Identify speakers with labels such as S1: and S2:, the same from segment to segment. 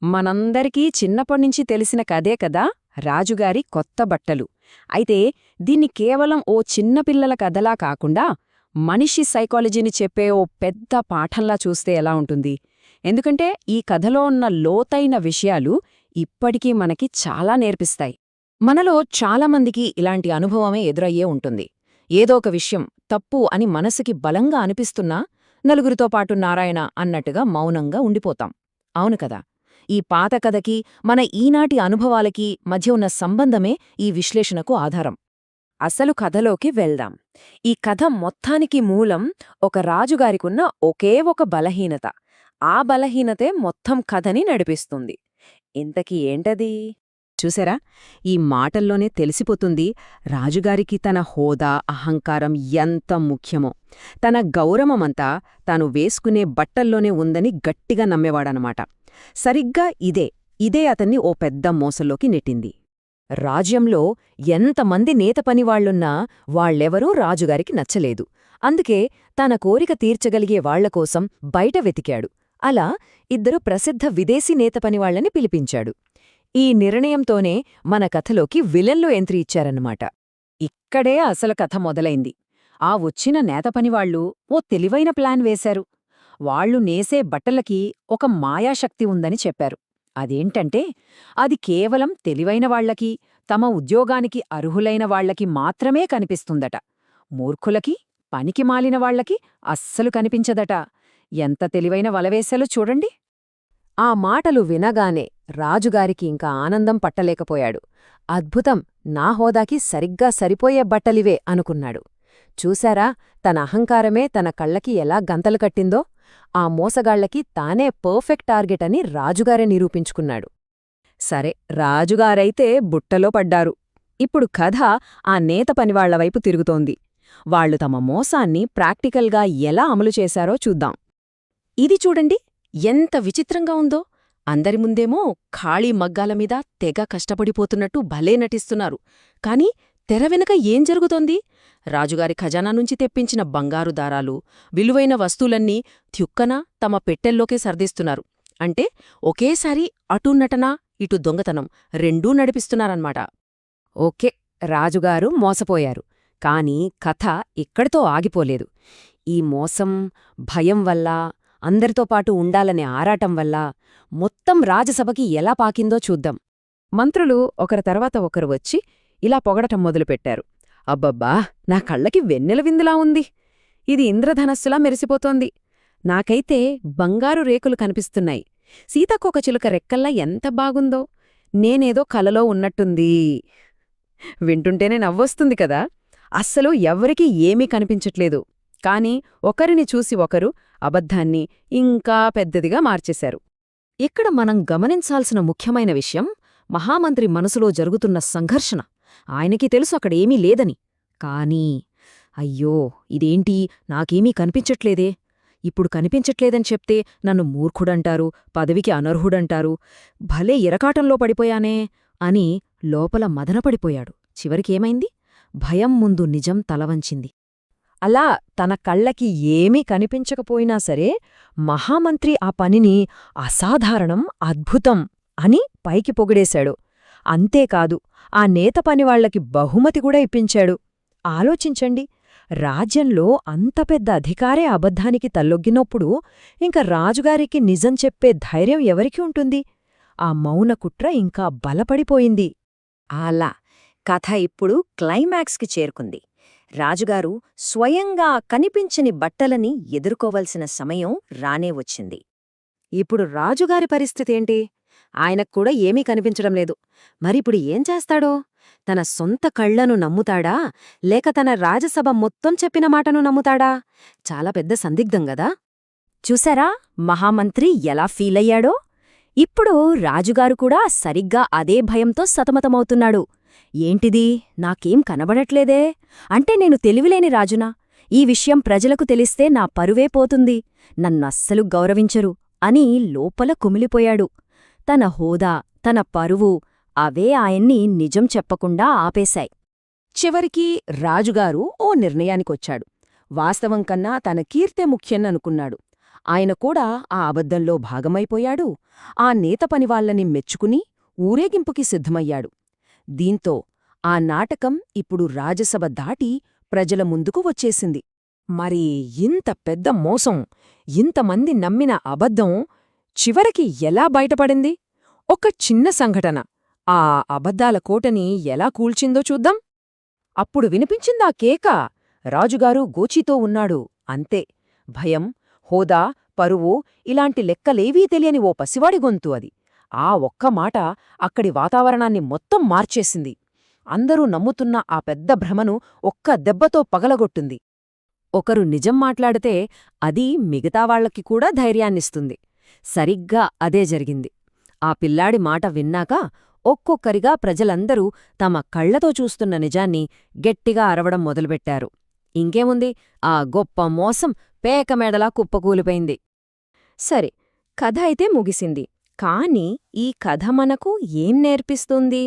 S1: మనందరికీ చిన్నప్పటినుంచి తెలిసిన కథే కదా రాజుగారి కొత్త బట్టలు. అయితే దీన్ని కేవలం ఓ చిన్నపిల్లల కథలా కాకుండా మనిషి సైకాలజీని చెప్పే ఓ పెద్ద పాఠంలా చూస్తే ఎలా ఉంటుంది? ఎందుకంటే ఈ కథలో ఉన్న లోతైన విషయాలు ఇప్పటికీ మనకి చాలా నేర్పిస్తాయి. మనలో చాలామందికి ఇలాంటి అనుభవమే ఎదురయ్యే ఉంటుంది. ఏదో ఒక విషయం తప్పు అని మనసుకి బలంగా అనిపిస్తున్నా నలుగురితో పాటు నారాయణ అన్నట్టుగా మౌనంగా ఉండిపోతాం. అవును కదా? ఈ పాత కథకి మన ఈనాటి అనుభవాలకి మధ్య ఉన్న సంబంధమే ఈ విశ్లేషణకు ఆధారం. అసలు కథలోకి వెళ్దాం. ఈ కథ మొత్తానికి మూలం ఒక రాజుగారికున్న ఒకే ఒక బలహీనత. ఆ బలహీనతే మొత్తం కథని నడిపిస్తుంది. ఇంతకీ ఏంటది? చూసారా, ఈ మాటల్లోనే తెలిసిపోతుంది రాజుగారికి తన హోదా, అహంకారం ఎంత ముఖ్యమో. తన గౌరవమంతా తాను వేసుకునే బట్టల్లోనే ఉందని గట్టిగా నమ్మేవాడనమాట. సరిగ్గా ఇదే అతన్ని ఓ పెద్ద మోసంలోకి నెట్టింది. రాజ్యంలో ఎంతమంది నేతపనివాళ్లున్నా వాళ్లెవరూ రాజుగారికి నచ్చలేదు. అందుకే తన కోరిక తీర్చగలిగే వాళ్లకోసం బయట వెతికాడు. అలా ఇద్దరు ప్రసిద్ధ విదేశీ నేతపనివాళ్లని పిలిపించాడు. ఈ నిర్ణయంతోనే మన కథలోకి విలన్లు ఎంట్రీ ఇచ్చారన్నమాట. ఇక్కడే అసలు కథ మొదలైంది. ఆ వచ్చిన నేతపనివాళ్లు ఓ తెలివైన ప్లాన్ వేశారు. వాళ్లు నేసే బట్టలకి ఒక మాయాశక్తి ఉందని చెప్పారు. అదేంటంటే అది కేవలం తెలివైన వాళ్లకి, తమ ఉద్యోగానికి అర్హులైన వాళ్లకి మాత్రమే కనిపిస్తుందట. మూర్ఖులకి, పనికి మాలిన వాళ్లకి అస్సలు కనిపించదట. ఎంత తెలివైన వలవేశాలో చూడండి. ఆ మాటలు వినగానే రాజుగారికి ఇంకా ఆనందం పట్టలేకపోయాడు. అద్భుతం! నా హోదాకి సరిగ్గా సరిపోయే బట్టలివే అనుకున్నాడు. చూశారా, తన అహంకారమే తన కళ్ళకి ఎలా గంతలు కట్టిందో? ఆ మోసగాళ్లకి తానే పర్ఫెక్ట్ టార్గెట్ అని రాజుగారే నిరూపించుకున్నాడు. సరే, రాజుగారైతే బుట్టలో పడ్డారు. ఇప్పుడు కథ ఆ నేత పనివాళ్లవైపు తిరుగుతోంది. వాళ్లు తమ మోసాన్ని ప్రాక్టికల్గా ఎలా అమలు చేశారో చూద్దాం. ఇది చూడండి, ఎంత విచిత్రంగా ఉందో! అందరి ముందేమో ఖాళీ మగ్గాలమీద తెగ కష్టపడిపోతున్నట్టు భలే నటిస్తున్నారు. కాని తెర వెనుక ఏం జరుగుతోంది? రాజుగారి ఖజానా నుంచి తెప్పించిన బంగారు దారాలు, విలువైన వస్తువులన్నీ థ్యుక్కన తమ పెట్టెల్లోకే సర్దిస్తున్నారు. అంటే ఒకేసారి అటూ నటన, ఇటు దొంగతనం రెండూ నడిపిస్తున్నారన్నమాట. ఓకే, రాజుగారు మోసపోయారు. కాని కథ ఇక్కడితో ఆగిపోలేదు. ఈ మోసం, భయం వల్ల, అందరితో పాటు ఉండాలనే ఆరాటం వల్ల మొత్తం రాజసభకి ఎలా పాకిందో చూద్దాం. మంత్రులు ఒకరి తర్వాత ఒకరు వచ్చి ఇలా పొగడటం మొదలుపెట్టారు. అబ్బబ్బా, నా కళ్ళకి వెన్నెల విందులా ఉంది. ఇది ఇంద్రధనస్సులా మెరిసిపోతోంది. నాకైతే బంగారు రేకులు కనిపిస్తున్నాయి. సీతాకోకచిలుక రెక్కల్లా ఎంత బాగుందో. నేనేదో కలలో ఉన్నట్టుంది. వింటుంటేనే నవ్వొస్తుంది కదా. అస్సలు ఎవ్వరికీ ఏమీ కనిపించట్లేదు. కాని ఒకరిని చూసి ఒకరు అబద్ధాన్ని ఇంకా పెద్దదిగా మార్చేశారు. ఇక్కడ మనం గమనించాల్సిన ముఖ్యమైన విషయం మహామంత్రి మనసులో జరుగుతున్న సంఘర్షణ. ఆయనకి తెలుసు అక్కడేమీ లేదని. కానీ అయ్యో, ఇదేంటి, నాకేమీ కనిపించట్లేదే. ఇప్పుడు కనిపించట్లేదని చెప్తే నన్ను మూర్ఖుడంటారు, పదవికి అనర్హుడంటారు. భలే ఇరకాటంలో పడిపోయానే అని లోపల మదనపడిపోయాడు. చివరికేమైంది? భయం ముందు నిజం తలవంచింది. అలా తన కళ్ళకి ఏమీ కనిపించకపోయినా సరే మహామంత్రి ఆ పనిని అసాధారణం, అద్భుతం అని పైకి పొగిడేశాడు. అంతేకాదు, ఆ నేత పనివాళ్లకి బహుమతి కూడా ఇప్పించాడు. ఆలోచించండి, రాజ్యంలో అంత పెద్ద అధికారే అబద్ధానికి తల్లొగ్గినప్పుడు ఇంక రాజుగారికి నిజం చెప్పే ధైర్యం ఎవరికి ఉంటుంది? ఆ మౌన కుట్ర ఇంకా బలపడిపోయింది. అలా కథ ఇప్పుడు క్లైమాక్స్కి చేరుకుంది. రాజుగారు స్వయంగా కనిపించని బట్టలని ఎదుర్కోవలసిన సమయం రానే వచ్చింది. ఇప్పుడు రాజుగారి పరిస్థితేంటి? ఆయనక్కూడా ఏమీ కనిపించడం లేదు. మరిప్పుడు ఏం చేస్తాడో? తన సొంత కళ్లను నమ్ముతాడా, లేక తన రాజసభ మొత్తం చెప్పిన మాటను నమ్ముతాడా? చాలా పెద్ద సందిగ్ధం గదా. చూశారా మహామంత్రి ఎలా ఫీలయ్యాడో? ఇప్పుడు రాజుగారు కూడా సరిగ్గా అదే భయంతో సతమతమవుతున్నాడు. ఏంటిది, నాకేం కనబడట్లేదే? అంటే నేను తెలివిలేని రాజునా? ఈ విషయం ప్రజలకు తెలిస్తే నా పరువే పోతుంది. నన్నస్సలు గౌరవించరు అని లోపల కుమిలిపోయాడు. తన హోదా, తన పరువు అవే ఆయన్ని నిజం చెప్పకుండా ఆపేశాయి. చివరికి రాజుగారు ఓ నిర్ణయానికొచ్చాడు. వాస్తవం కన్నా తన కీర్తే ముఖ్యన్ననుకున్నాడు. ఆయన కూడా ఆ అబద్ధంలో భాగమైపోయాడు. ఆ నేత పనివాళ్లని మెచ్చుకుని ఊరేగింపుకి సిద్ధమయ్యాడు. దీంతో ఆ నాటకం ఇప్పుడు రాజసభ దాటి ప్రజల ముందుకు వచ్చేసింది. మరి ఇంత పెద్ద మోసం, ఇంతమంది నమ్మిన అబద్ధం చివరికి ఎలా బయటపడింది? ఒక చిన్న సంఘటన ఆ అబద్ధాల కోటని ఎలా కూల్చిందో చూద్దాం. అప్పుడు వినిపించిందా కేక. రాజుగారు గోచీతో ఉన్నాడు. అంతే. భయం, హోదా, పరువు ఇలాంటి లెక్కలేవీ తెలియని ఓ పసివాడి గొంతు అది. ఆ ఒక్క మాట అక్కడి వాతావరణాన్ని మొత్తం మార్చేసింది. అందరూ నమ్ముతున్న ఆ పెద్ద భ్రమను ఒక్క దెబ్బతో పగలగొట్టింది. ఒకరు నిజం మాట్లాడితే అది మిగతా వాళ్లకి కూడా ధైర్యాన్నిస్తుంది. సరిగ్గా అదే జరిగింది. ఆ పిల్లాడి మాట విన్నాక ఒక్కొక్కరిగా ప్రజలందరూ తమ కళ్లతో చూస్తున్న నిజాన్ని గట్టిగా అరవడం మొదలుపెట్టారు. ఇంకేముంది, ఆ గొప్ప మోసం పేకమేడలా కుప్పకూలిపోయింది. సరే, కథ అయితే ముగిసింది. కాని ఈ కథ మనకు ఏం నేర్పిస్తుంది?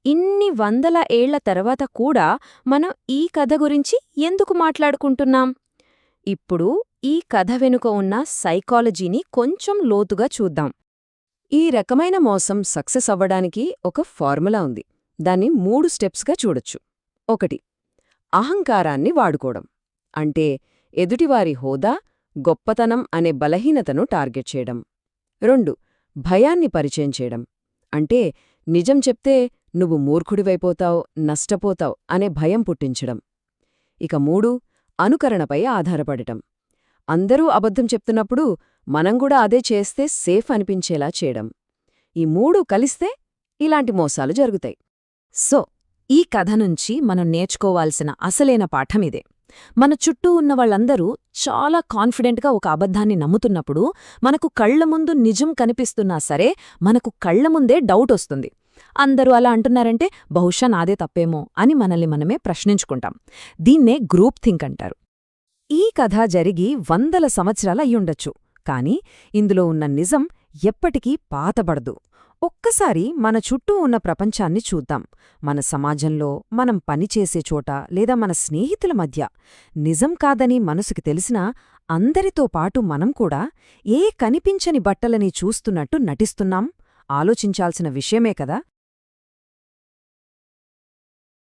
S1: ఇన్ని వందల ఏళ్ల తర్వాత కూడా మనం ఈ కథ గురించి ఎందుకు మాట్లాడుకుంటున్నాం? ఇప్పుడు ఈ కథ వెనుక ఉన్న సైకాలజీని కొంచెం లోతుగా చూద్దాం. ఈ రకమైన మోసం సక్సెస్ అవ్వడానికి ఒక ఫార్ములా ఉంది. దాన్ని 3 స్టెప్స్గా చూడొచ్చు. 1. అహంకారాన్ని వాడుకోవడం. అంటే ఎదుటివారి హోదా, గొప్పతనం అనే బలహీనతను టార్గెట్ చేయడం. 2. భయాన్ని పరిచయం చేయడం. అంటే నిజం చెప్తే నువ్వు మూర్ఖుడివైపోతావు, నష్టపోతావు అనే భయం పుట్టించడం. ఇక 3. అనుకరణపై ఆధారపడటం. అందరూ అబద్ధం చెప్తున్నప్పుడు మనం కూడా అదే చేస్తే సేఫ్ అనిపించేలా చేయడం. ఈ 3 కలిస్తే ఇలాంటి మోసాలు జరుగుతాయి. సో, ఈ కథ నుంచి మనం నేర్చుకోవాల్సిన అసలైన పాఠమిదే. మన చుట్టూ ఉన్న వాళ్ళందరూ చాలా కాన్ఫిడెంట్గా ఒక అబద్ధాన్ని నమ్ముతున్నప్పుడు మనకు కళ్ల ముందు నిజం కనిపిస్తున్నా సరే మనకు కళ్ల ముందే డౌట్ వస్తుంది. అందరూ అలా అంటున్నారంటే బహుశా నాదే తప్పేమో అని మనల్ని మనమే ప్రశ్నించుకుంటాం. దీన్నే గ్రూప్ థింక్ అంటారు. ఈ కథ జరిగి వందల సంవత్సరాలు అయ్యుండొచ్చు. కాని ఇందులో ఉన్న నిజం ఎప్పటికీ పాతబడదు. ఒక్కసారి మన చుట్టూ ఉన్న ప్రపంచాన్ని చూద్దాం. మన సమాజంలో, మనం పనిచేసే చోట లేదా మన స్నేహితుల మధ్య నిజం కాదని మనసుకి తెలిసినా అందరితో పాటు మనం కూడా ఏ కనిపించని బట్టలని చూస్తున్నట్టు నటిస్తున్నాం. ఆలోచించాల్సిన విషయమే కదా.